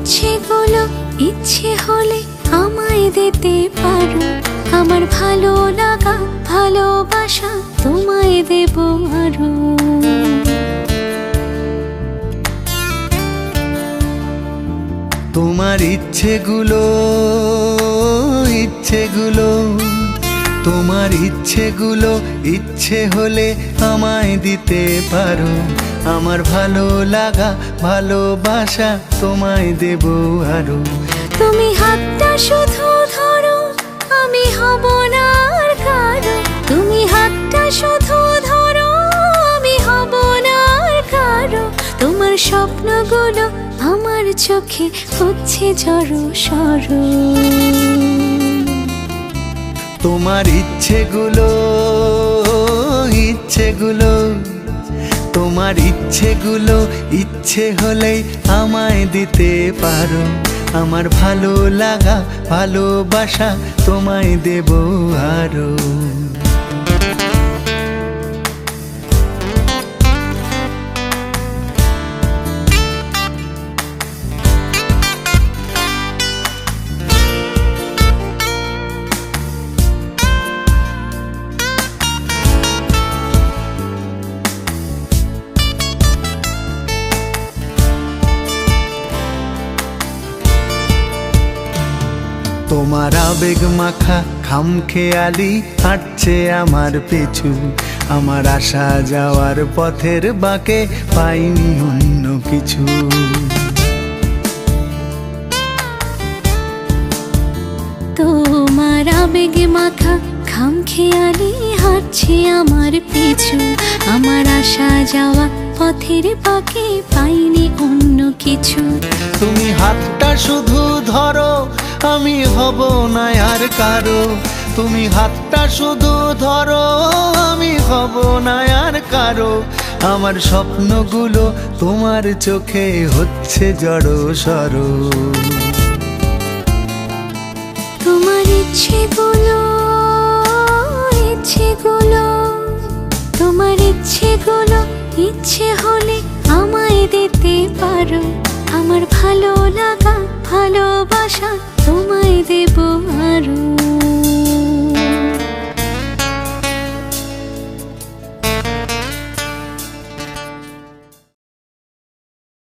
ইচ্ছেগুলো ইচ্ছে হলে আমায় দিতে পারো। আমার ভালো লাগা ভালোবাসা তোমায় দেব আরো। তোমার ইচ্ছেগুলো তোমার ইচ্ছেগুলো ইচ্ছে হলে আমায় দিতে পারো। আমার ভালো লাগা ভালোবাসা তোমায় দেব আরো। তুমি হাতটা শুধু ধরো, আমি হব না আর কারো। তুমি হাতটা শুধু ধরো, আমি হব না আর কারো। তোমার স্বপ্নগুলো আমার চোখে হচ্ছে জড়ো সরো। তোমার ইচ্ছেগুলো তোমার ইচ্ছেগুলো ইচ্ছে হলেই আমায় দিতে পারো। আমার ভালো লাগা ভালোবাসা তোমায় দেব আরো। তোমার আবেগ মাখা খামখেয়ালি হাঁটছে আমার পিছু। আমার আসা যাওয়ার পথের বাঁকে পাইনি অন্য কিছু। তোমার আবেগ মাখা খামখেয়ালি হাঁটছে আমার পিছু। আমার আসা যাওয়া পথের বাঁকে পাইনি অন্য কিছু। তুমি হাতটা শুধু ধরো, আমি হব না আর কারো। তুমি হাতটা শুধু ধরো, আমি হব না আর কারো। আমার স্বপ্নগুলো তোমার চোখে হচ্ছে জড়ো সরো। তোমার ইচ্ছেগুলো তোমার ইচ্ছেগুলো ইচ্ছে হলে আমায় দিতে পারো। আমার ভালো লাগা ভালোবাসা তোমায় দেব আরো।